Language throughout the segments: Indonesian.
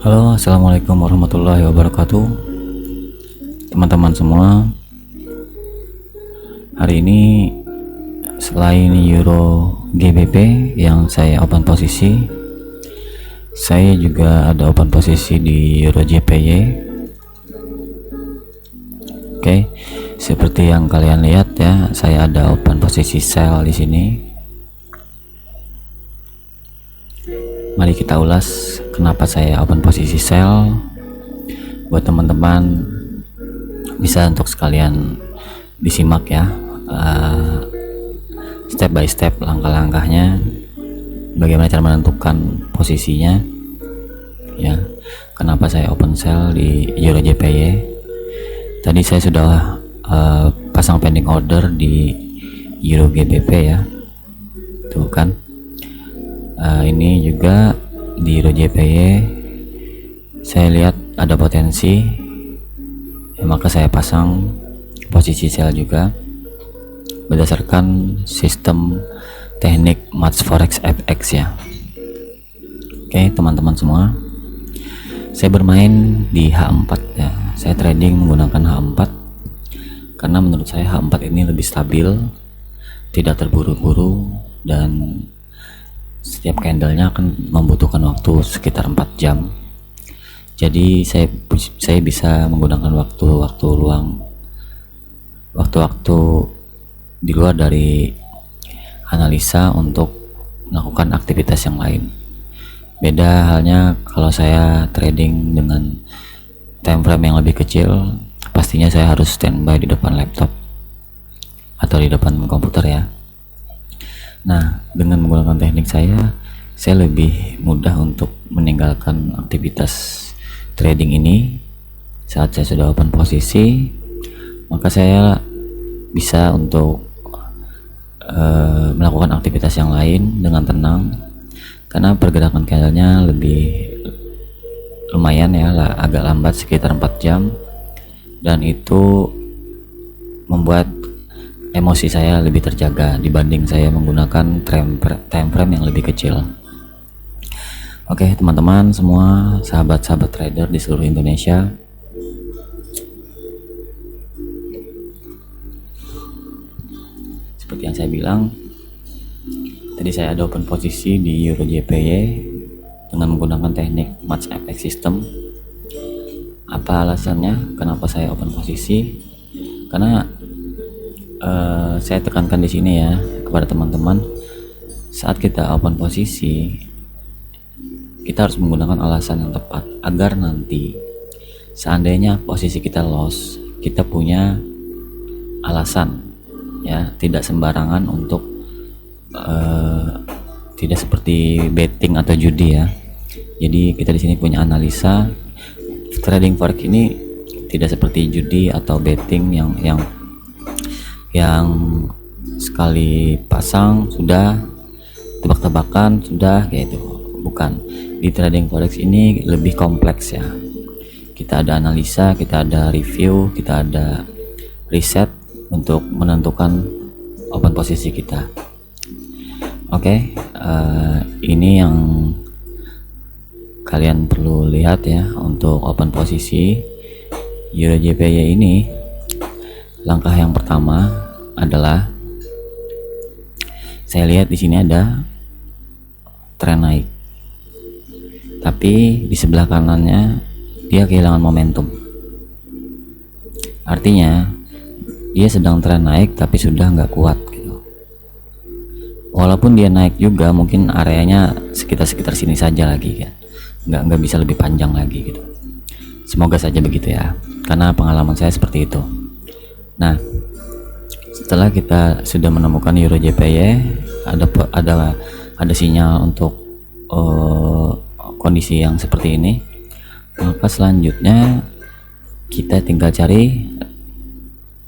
Halo, assalamualaikum warahmatullahi wabarakatuh, teman-teman semua. Hari ini selain Euro GBP yang saya open posisi, saya juga ada open posisi di Euro JPY. Oke, seperti yang kalian lihat ya, saya ada open posisi sell di sini. Mari kita ulas kenapa saya open posisi sell. Buat teman-teman bisa untuk sekalian disimak ya, step by step langkah-langkahnya, bagaimana cara menentukan posisinya ya. Kenapa saya open sell di Euro JPY. Tadi saya sudah pasang pending order di Euro GBP ya, tuh kan. Ini juga di Euro JPY saya lihat ada potensi ya, maka saya pasang posisi sell juga berdasarkan sistem teknik Match Forex FX ya. Oke teman-teman semua, saya bermain di H4 ya, saya trading menggunakan H4 karena menurut saya H4 ini lebih stabil, tidak terburu-buru, dan setiap candlenya akan membutuhkan waktu sekitar 4 jam. Jadi saya bisa menggunakan waktu-waktu luang, waktu-waktu di luar dari analisa untuk melakukan aktivitas yang lain. Beda halnya kalau saya trading dengan time frame yang lebih kecil, pastinya saya harus standby di depan laptop atau di depan komputer ya. Nah, dengan menggunakan teknik saya lebih mudah untuk meninggalkan aktivitas trading ini. Saat saya sudah open posisi, maka saya bisa untuk melakukan aktivitas yang lain dengan tenang, karena pergerakan candlenya lebih lumayan ya, agak lambat sekitar 4 jam, dan itu membuat emosi saya lebih terjaga dibanding saya menggunakan time frame yang lebih kecil. Oke teman-teman semua, sahabat-sahabat trader di seluruh Indonesia, seperti yang saya bilang tadi, saya ada open posisi di Euro JPY dengan menggunakan teknik Match FX System. Apa alasannya kenapa saya open posisi? Karena saya tekankan di sini ya kepada teman-teman, saat kita open posisi kita harus menggunakan alasan yang tepat agar nanti seandainya posisi kita loss, kita punya alasan ya, tidak sembarangan untuk tidak seperti betting atau judi ya. Jadi kita di sini punya analisa. Trading forex ini tidak seperti judi atau betting yang sekali pasang sudah, tebak-tebakan sudah kayak itu. Bukan, di trading forex ini lebih kompleks ya. Kita ada analisa, kita ada review, kita ada riset untuk menentukan open posisi kita. Oke, ini yang kalian perlu lihat ya untuk open posisi Euro JPY ini. Langkah yang pertama adalah saya lihat di sini ada tren naik, tapi di sebelah kanannya dia kehilangan momentum. Artinya dia sedang tren naik tapi sudah nggak kuat gitu. Walaupun dia naik juga, mungkin areanya sekitar sini saja lagi kan, nggak bisa lebih panjang lagi gitu. Semoga saja begitu ya, karena pengalaman saya seperti itu. Nah, setelah kita sudah menemukan Euro JPY ada sinyal untuk kondisi yang seperti ini, maka selanjutnya kita tinggal cari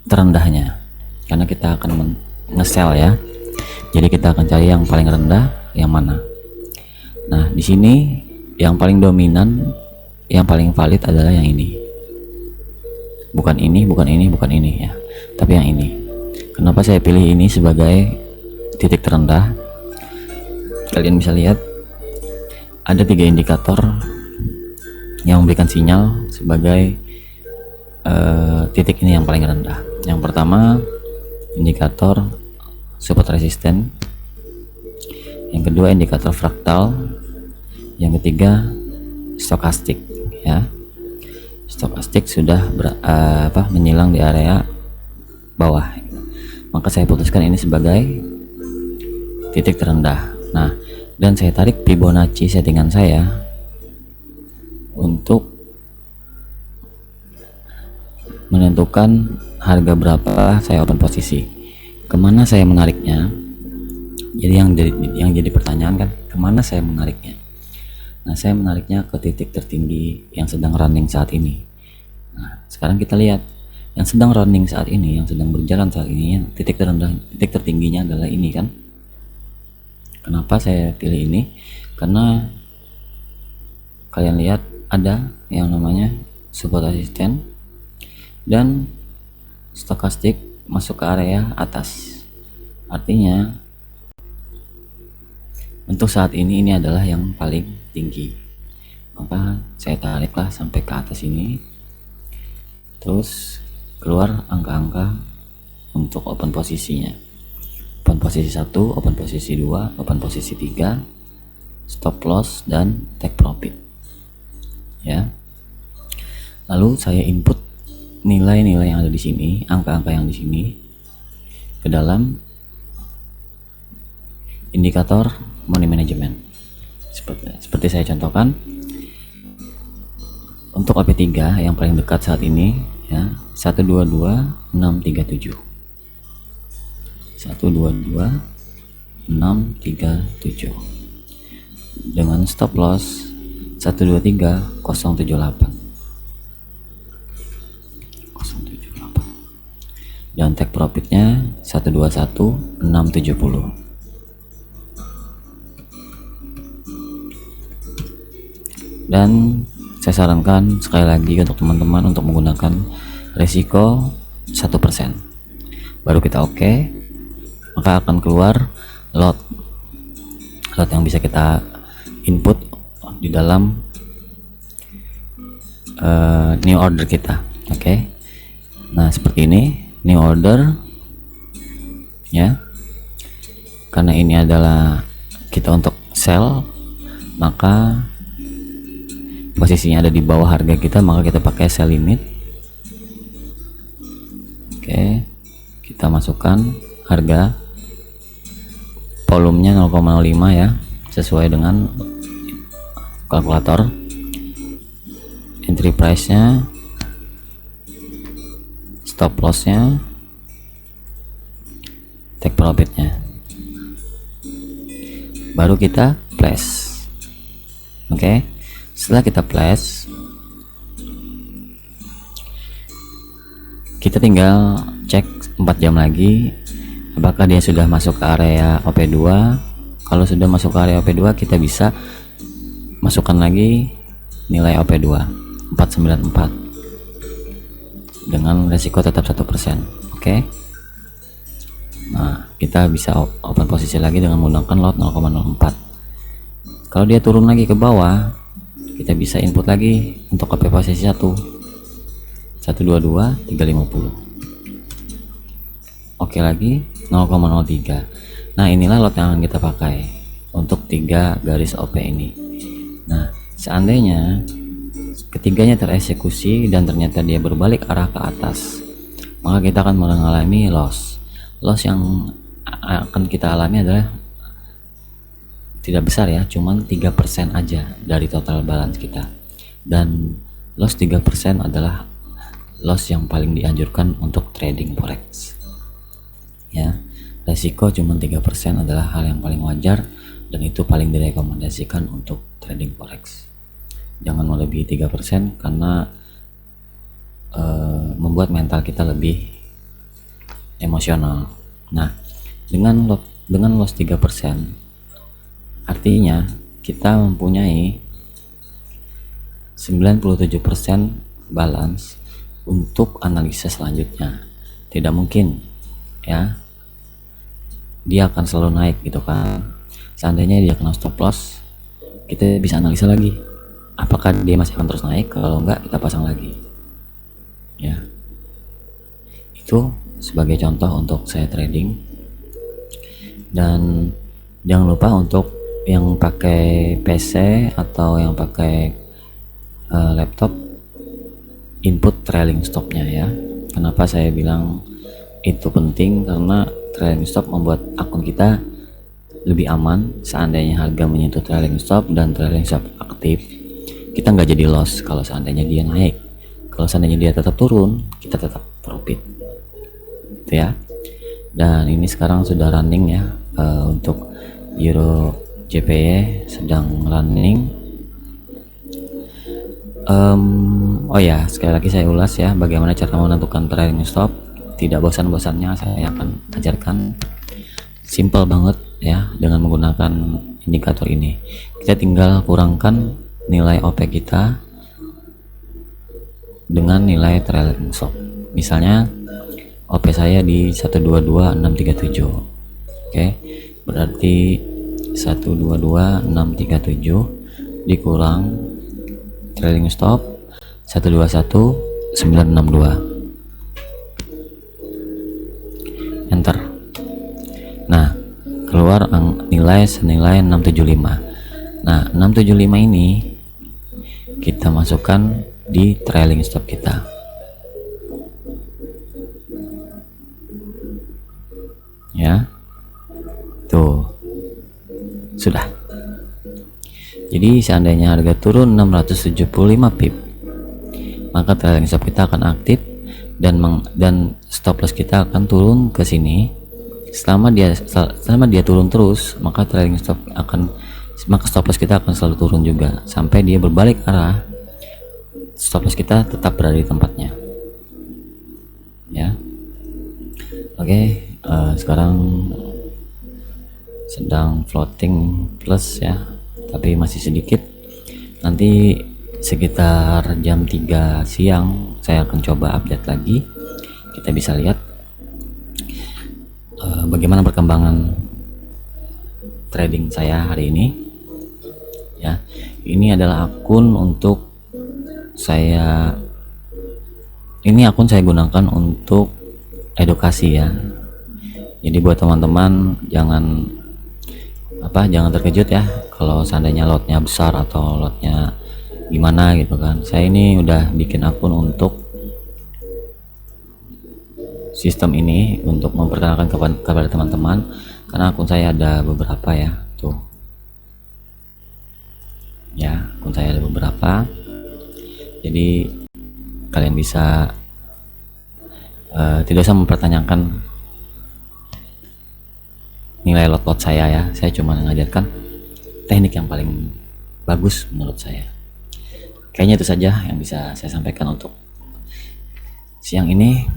terendahnya, karena kita akan nge-sell ya. Jadi kita akan cari yang paling rendah yang mana. Nah, di sini yang paling dominan, yang paling valid adalah yang ini. Bukan ini ya, tapi yang ini. Kenapa saya pilih ini sebagai titik terendah? Kalian bisa lihat ada 3 indikator yang memberikan sinyal sebagai titik ini yang paling rendah. Yang pertama indikator support resisten, yang kedua indikator fraktal, yang ketiga stokastik ya. Stokastik sudah menyilang di area bawah, maka saya putuskan ini sebagai titik terendah. Nah, dan saya tarik Fibonacci settingan saya untuk menentukan harga berapa saya open posisi. Kemana saya menariknya? Jadi yang jadi pertanyaan kan, kemana saya menariknya? Nah, saya menariknya ke titik tertinggi yang sedang running saat ini. Nah, sekarang kita lihat yang sedang running saat ini, yang sedang berjalan saat ini, yang titik terendah, titik tertingginya adalah ini kan. Kenapa saya pilih ini? Karena kalian lihat ada yang namanya support resisten dan stokastik masuk ke area atas. Artinya untuk saat ini adalah yang paling tinggi, maka saya tariklah sampai ke atas ini, terus keluar angka-angka untuk open posisinya. Open posisi 1, open posisi 2, open posisi 3, stop loss dan take profit ya. Lalu saya input nilai-nilai yang ada di sini, angka-angka yang di sini ke dalam indikator money management. Seperti saya contohkan untuk OP3 yang paling dekat saat ini ya, 122637 dengan stop loss 123078 dan take profitnya 121670. Dan saya sarankan sekali lagi untuk teman-teman untuk menggunakan resiko 1%, baru kita oke, maka akan keluar lot yang bisa kita input di dalam new order kita. Oke. Nah, seperti ini new order ya. Karena ini adalah kita untuk sell, maka posisinya ada di bawah harga kita, maka kita pakai sell limit. Oke, kita masukkan harga, volumenya 0,05 ya, sesuai dengan kalkulator. Entry price nya, stop loss nya, take profit nya, baru kita place. Oke. Setelah kita place, kita tinggal cek 4 jam lagi apakah dia sudah masuk ke area OP2. Kalau sudah masuk ke area OP2, kita bisa masukkan lagi nilai OP2 494 dengan resiko tetap 1%. Oke. Nah, kita bisa open posisi lagi dengan menggunakan lot 0,04. Kalau dia turun lagi ke bawah, kita bisa input lagi untuk OP posisi 1.122.350. Oke, lagi 0,03. Nah, inilah lot yang akan kita pakai untuk 3 garis OP ini. Nah, seandainya ketiganya tereksekusi dan ternyata dia berbalik arah ke atas, maka kita akan mengalami loss yang akan kita alami adalah tidak besar ya, cuman 3% aja dari total balance kita, dan loss 3% adalah loss yang paling dianjurkan untuk trading forex ya. Resiko cuman 3% adalah hal yang paling wajar dan itu paling direkomendasikan untuk trading forex. Jangan melebihi 3% karena membuat mental kita lebih emosional. Nah, dengan loss 3%, artinya kita mempunyai 97% balance untuk analisa selanjutnya. Tidak mungkin ya dia akan selalu naik gitu kan. Seandainya dia kena stop loss, kita bisa analisa lagi apakah dia masih akan terus naik. Kalau enggak, kita pasang lagi ya. Itu sebagai contoh untuk saya trading. Dan jangan lupa untuk yang pakai PC atau yang pakai laptop, input trailing stopnya ya. Kenapa saya bilang itu penting? Karena trailing stop membuat akun kita lebih aman. Seandainya harga menyentuh trailing stop dan trailing stop aktif, kita nggak jadi loss. Kalau seandainya dia naik, kalau seandainya dia tetap turun, kita tetap profit itu ya. Dan ini sekarang sudah running ya, untuk Euro JPY sedang running. Oh ya, sekali lagi saya ulas ya bagaimana cara menentukan trailing stop. Tidak bosan-bosannya saya akan ajarkan, simple banget ya, dengan menggunakan indikator ini. Kita tinggal kurangkan nilai OP kita dengan nilai trailing stop. Misalnya OP saya di 122637. Oke, berarti 122637 dikurang trailing stop 121962, enter. Nah, keluar nilai senilai 675. Nah, 675 ini kita masukkan di trailing stop kita ya. Tuh, sudah. Jadi seandainya harga turun 675 pip, maka trailing stop kita akan aktif dan stop loss kita akan turun ke sini. Selama dia turun terus, maka stop loss kita akan selalu turun juga sampai dia berbalik arah. Stop loss kita tetap berada di tempatnya ya. Oke, sekarang sedang floating plus ya, tapi masih sedikit. Nanti sekitar jam 3 siang saya akan coba update lagi. Kita bisa lihat bagaimana perkembangan trading saya hari ini ya. Ini adalah akun akun saya gunakan untuk edukasi ya. Jadi buat teman-teman jangan terkejut ya kalau seandainya lotnya besar atau lotnya gimana gitu kan. Saya ini udah bikin akun untuk sistem ini untuk memperkenalkan kepada teman-teman, karena akun saya ada beberapa ya. Tuh ya, akun saya ada beberapa, jadi kalian bisa tidak usah mempertanyakan nilai lot saya ya. Saya cuma mengajarkan teknik yang paling bagus menurut saya. Kayaknya itu saja yang bisa saya sampaikan untuk siang ini.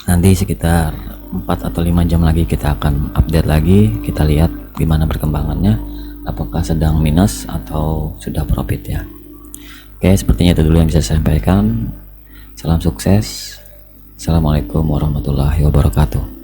Nanti sekitar 4 atau 5 jam lagi kita akan update lagi. Kita lihat gimana perkembangannya, apakah sedang minus atau sudah profit ya. Oke, sepertinya itu dulu yang bisa saya sampaikan. Salam sukses. Assalamualaikum warahmatullahi wabarakatuh.